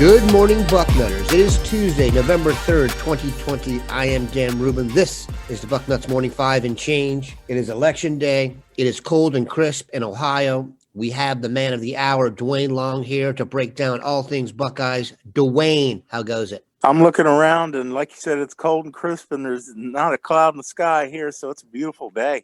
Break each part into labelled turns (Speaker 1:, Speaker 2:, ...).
Speaker 1: Good morning, Bucknutters. It is Tuesday, November 3rd, 2020. I am Dan Rubin. This is the Bucknuts Morning 5 and change. It is election day. It is cold and crisp in Ohio. We have the man of the hour, Duane Long, here to break down all things Buckeyes. Duane, how goes it?
Speaker 2: I'm looking around, and like you said, it's cold and crisp, and there's not a cloud in the sky here, so it's a beautiful day.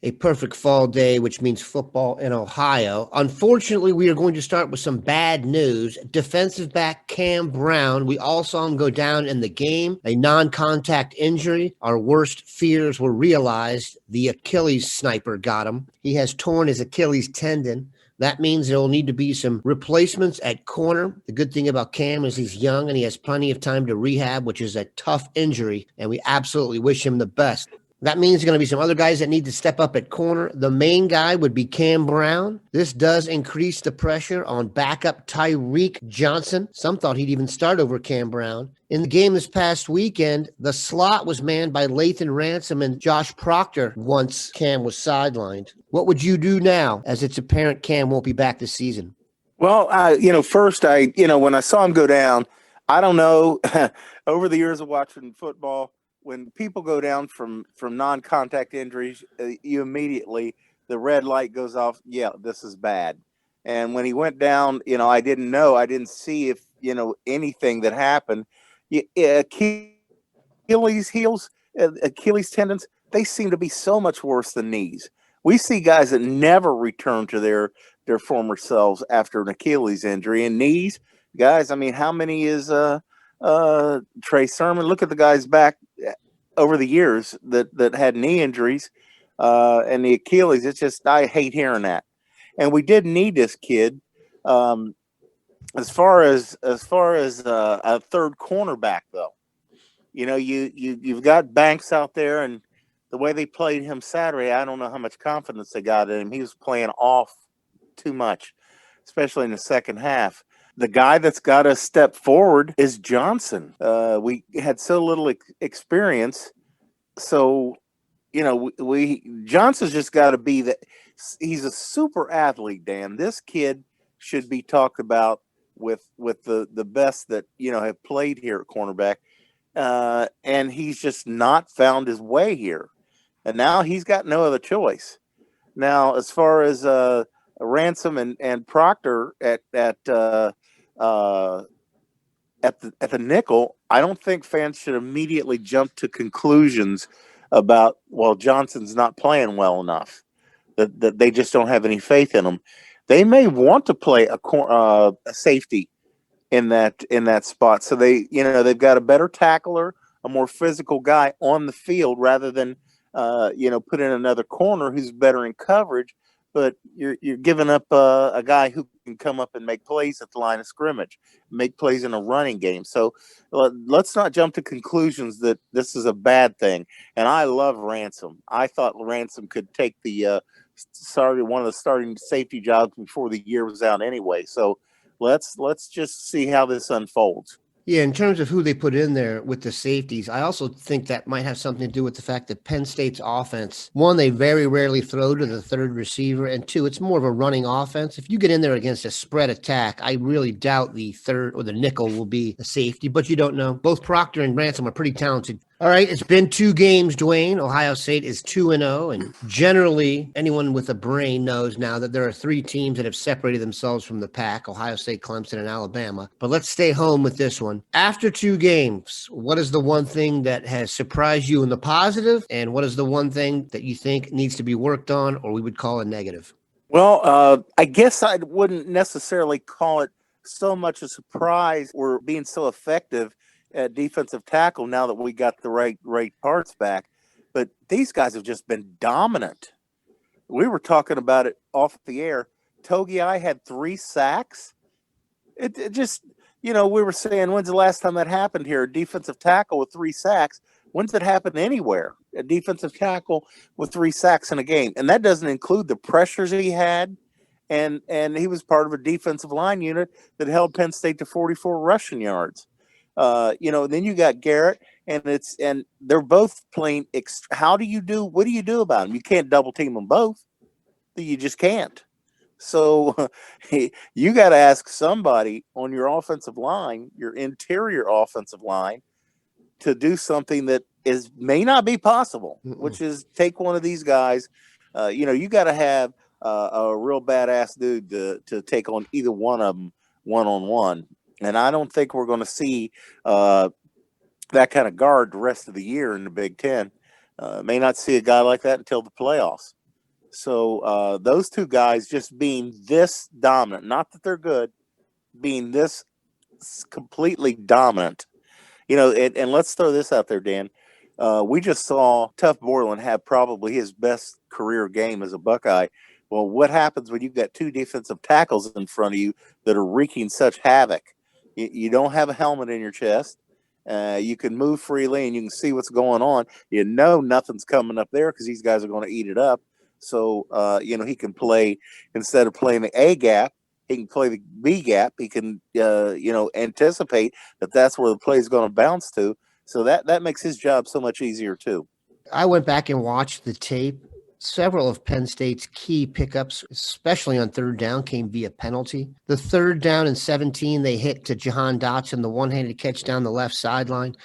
Speaker 1: A perfect fall day, which means football in Ohio. Unfortunately, we are going to start with some bad news. Defensive back Cam Brown, we all saw him go down in the game, a non-contact injury. Our worst fears were realized. The Achilles sniper got him. He has torn his Achilles tendon. That means there will need to be some replacements at corner. The good thing about Cam is he's young and he has plenty of time to rehab, which is a tough injury, and we absolutely wish him the best. That means there's going to be some other guys that need to step up at corner. The main guy would be Cam Brown. This does increase the pressure on backup Tyreek Johnson. Some thought he'd even start over Cam Brown. In the game this past weekend, the slot was manned by Lathan Ransom and Josh Proctor once Cam was sidelined. What would you do now, as it's apparent Cam won't be back this season?
Speaker 2: Well, first, when I saw him go down, I don't know, over the years of watching football, when people go down from non-contact injuries, you immediately, the red light goes off. Yeah, this is bad. And when he went down, I didn't see if, anything that happened. Achilles heels, Achilles tendons, they seem to be so much worse than knees. We see guys that never return to their former selves after an Achilles injury. And knees, guys, how many is Trey Sermon? Look at the guys back over the years that had knee injuries and the Achilles. It's just, I hate hearing that. And we did need this kid. As far as a third cornerback, though, you've got Banks out there, and the way they played him Saturday, I don't know how much confidence they got in him. He was playing off too much, especially in the second half. The guy that's got to step forward is Johnson. We had so little experience. So, Johnson's just got to be that. He's a super athlete, Dan. This kid should be talked about with the best that, have played here at cornerback. And he's just not found his way here. And now he's got no other choice. Now, as far as Ransom and Proctor at the nickel, I don't think fans should immediately jump to conclusions about, well, Johnson's not playing well enough, that they just don't have any faith in him. They may want to play a safety in that spot, so they've got a better tackler, a more physical guy on the field rather than put in another corner who's better in coverage. But you're giving up a guy who can come up and make plays at the line of scrimmage, make plays in a running game. So let's not jump to conclusions that this is a bad thing. And I love Ransom. I thought Ransom could take one of the starting safety jobs before the year was out anyway. So let's just see how this unfolds.
Speaker 1: Yeah, in terms of who they put in there with the safeties, I also think that might have something to do with the fact that Penn State's offense, one, they very rarely throw to the third receiver, and two, it's more of a running offense. If you get in there against a spread attack, I really doubt the third or the nickel will be a safety, but you don't know. Both Proctor and Ransom are pretty talented. All right, it's been 2 games, Duane. Ohio State is 2-0, and generally anyone with a brain knows now that there are 3 teams that have separated themselves from the pack, Ohio State, Clemson, and Alabama. But let's stay home with this one. After 2 games, what is the one thing that has surprised you in the positive, and what is the one thing that you think needs to be worked on or we would call a negative?
Speaker 2: Well, I guess I wouldn't necessarily call it so much a surprise or being so effective at defensive tackle now that we got the right parts back. But these guys have just been dominant. We were talking about it off the air. Togiai had 3 sacks. It just, we were saying, when's the last time that happened here? A defensive tackle with 3 sacks. When's it happened anywhere? A defensive tackle with 3 sacks in a game. And that doesn't include the pressures he had. And he was part of a defensive line unit that held Penn State to 44 rushing yards. Then you got Garrett, and they're both playing. What do you do about them? You can't double team them both. You just can't. So you got to ask somebody on your offensive line, your interior offensive line, to do something that may not be possible, which is take one of these guys. You got to have a real badass dude to take on either one of them one-on-one. And I don't think we're going to see that kind of guard the rest of the year in the Big Ten. May not see a guy like that until the playoffs. So those two guys just being this dominant, not that they're good, being this completely dominant. And let's throw this out there, Dan. We just saw Tuff Borland have probably his best career game as a Buckeye. Well, what happens when you've got two defensive tackles in front of you that are wreaking such havoc? You don't have a helmet in your chest. You can move freely and you can see what's going on. Nothing's coming up there because these guys are going to eat it up. So, he can play, instead of playing the A gap, he can play the B gap. He can, anticipate that that's where the play is going to bounce to. So that makes his job so much easier too.
Speaker 1: I went back and watched the tape. Several of Penn State's key pickups, especially on third down, came via penalty. The third down and 17, they hit to Jahan Dotson, the one-handed catch down the left sideline.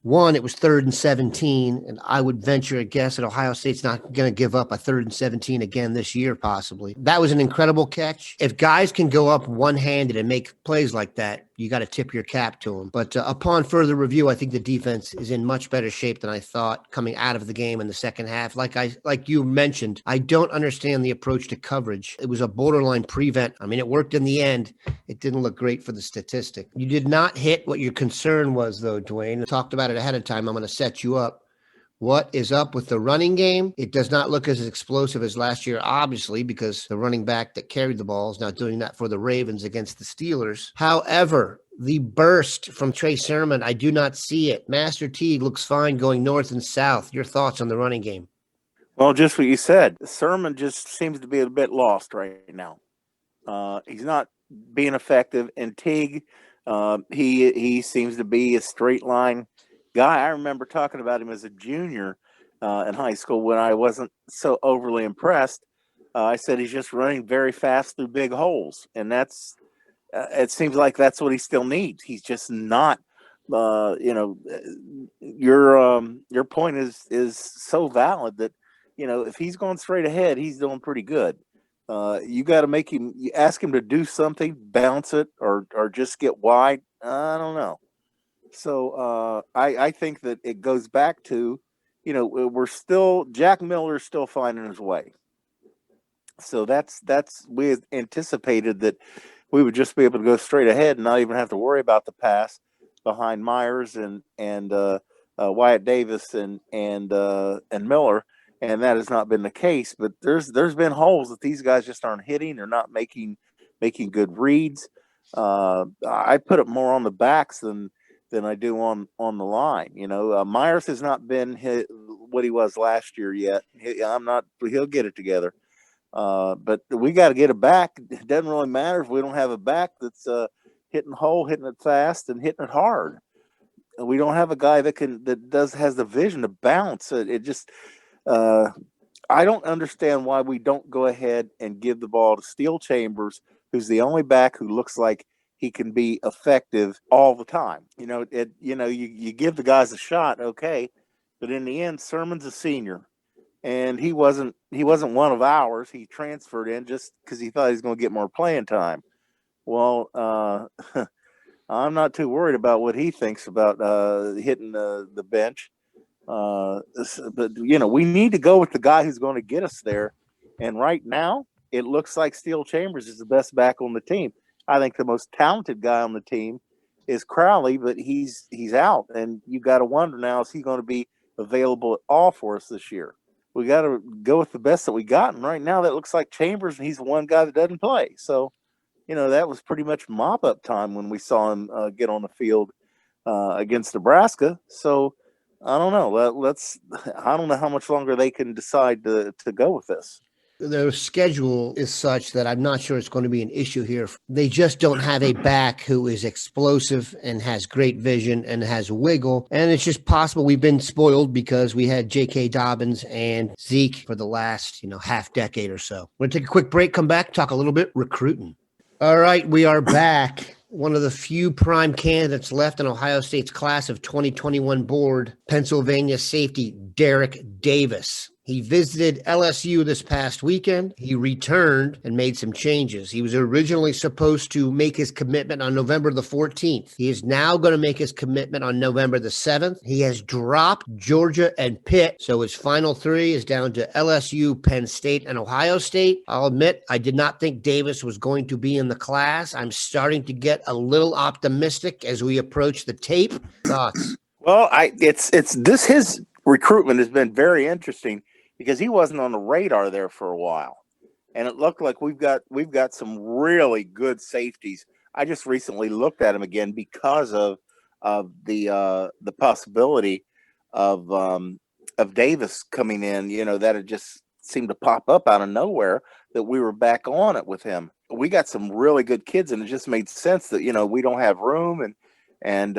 Speaker 1: One, it was 3rd and 17, and I would venture a guess that Ohio State's not going to give up a 3rd and 17 again this year, possibly. That was an incredible catch. If guys can go up one-handed and make plays like that, you got to tip your cap to them. But upon further review, I think the defense is in much better shape than I thought coming out of the game in the second half. Like you mentioned, I don't understand the approach to coverage. It was a borderline prevent. I mean, it worked in the end. It didn't look great for the statistic. You did not hit what your concern was, though, Duane. I talked about it ahead of time. I'm going to set you up. What is up with the running game? It does not look as explosive as last year, obviously, because the running back that carried the ball is now doing that for the Ravens against the Steelers. However, the burst from Trey Sermon, I do not see it. Master T looks fine going north and south. Your thoughts on the running game?
Speaker 2: Well, just what you said. Sermon just seems to be a bit lost right now. He's not being effective. And Teague, he seems to be a straight line guy. I remember talking about him as a junior in high school when I wasn't so overly impressed. I said he's just running very fast through big holes, and that's it seems like that's what he still needs. He's just not. Your point is so valid that if he's going straight ahead, he's doing pretty good. You got to make him. You ask him to do something, bounce it, or just get wide. I don't know. So I think that it goes back to, Jack Miller's still finding his way. So we had anticipated that we would just be able to go straight ahead and not even have to worry about the pass behind Myers and Wyatt Davis and Miller. And that has not been the case, but there's been holes that these guys just aren't hitting. They're not making good reads. I put it more on the backs than I do on the line. Myers has not been what he was last year yet. He'll get it together. But we got to get a back. It doesn't really matter if we don't have a back that's hitting it fast and hitting it hard. We don't have a guy that has the vision to bounce. I don't understand why we don't go ahead and give the ball to Steel Chambers, who's the only back who looks like he can be effective all the time. You give the guys a shot, okay, but in the end, Sermon's a senior, and he wasn't one of ours. He transferred in just because he thought he was going to get more playing time. Well, I'm not too worried about what he thinks about hitting the bench. But we need to go with the guy who's going to get us there. And right now, it looks like Steel Chambers is the best back on the team. I think the most talented guy on the team is Crowley, but he's out, and you got to wonder now, is he going to be available at all for us this year? We got to go with the best that we got, and right now that looks like Chambers, and he's the one guy that doesn't play. So, that was pretty much mop-up time when we saw him get on the field against Nebraska. So, I don't know. I don't know how much longer they can decide to go with this.
Speaker 1: their schedule is such that I'm not sure it's going to be an issue here. They just don't have a back who is explosive and has great vision and has wiggle. And it's just possible we've been spoiled because we had J.K. Dobbins and Zeke for the last, half decade or so. We're going to take a quick break, come back, talk a little bit recruiting. All right, we are back. One of the few prime candidates left in Ohio State's class of 2021 board, Pennsylvania safety Derrick Davis. He visited LSU this past weekend. He returned and made some changes. He was originally supposed to make his commitment on November the 14th. He is now going to make his commitment on November the 7th. He has dropped Georgia and Pitt, so his final three is down to LSU, Penn State, and Ohio State. I'll admit, I did not think Davis was going to be in the class. I'm starting to get a little optimistic as we approach the tape. Thoughts?
Speaker 2: Well, his recruitment has been very interesting, because he wasn't on the radar there for a while, and it looked like we've got some really good safeties. I just recently looked at him again because of the possibility of Davis coming in. That it just seemed to pop up out of nowhere that we were back on it with him. We got some really good kids, and it just made sense that we don't have room, and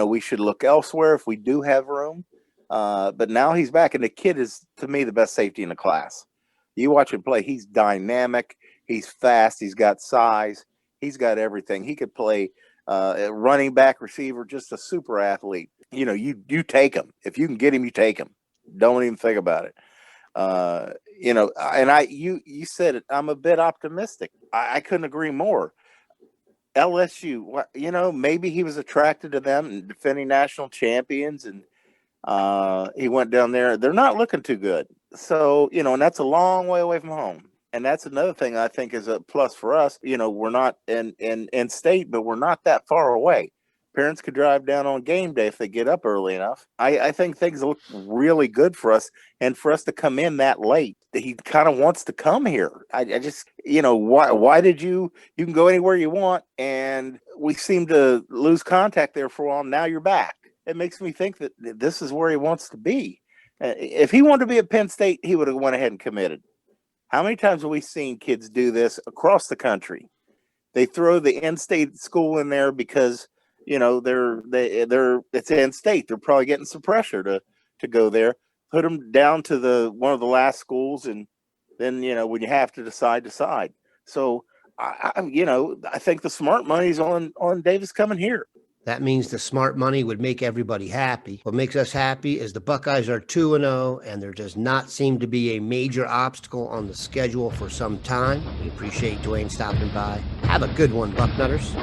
Speaker 2: we should look elsewhere if we do have room. But now he's back, and the kid is, to me, the best safety in the class. You watch him play, he's dynamic, he's fast, he's got size, he's got everything. He could play running back, receiver, just a super athlete. You take him. If you can get him, you take him. Don't even think about it. And you said it, I'm a bit optimistic. I couldn't agree more. LSU, maybe he was attracted to them and defending national champions, and he went down there. They're not looking too good. So, and that's a long way away from home. And that's another thing I think is a plus for us. We're not in state, but we're not that far away. Parents could drive down on game day if they get up early enough. I think things look really good for us, and for us to come in that late. He kind of wants to come here. I just, why did you can go anywhere you want, and we seem to lose contact there for a while. Now you're back. It makes me think that this is where he wants to be. If he wanted to be at Penn State, he would have went ahead and committed. How many times have we seen kids do this across the country? They throw the in-state school in there because it's in-state. They're probably getting some pressure to go there. Put them down to one of the last schools, and then when you have to decide. So I think the smart money's on Davis coming here.
Speaker 1: That means the smart money would make everybody happy. What makes us happy is the Buckeyes are 2-0, and there does not seem to be a major obstacle on the schedule for some time. We appreciate Duane stopping by. Have a good one, Bucknutters.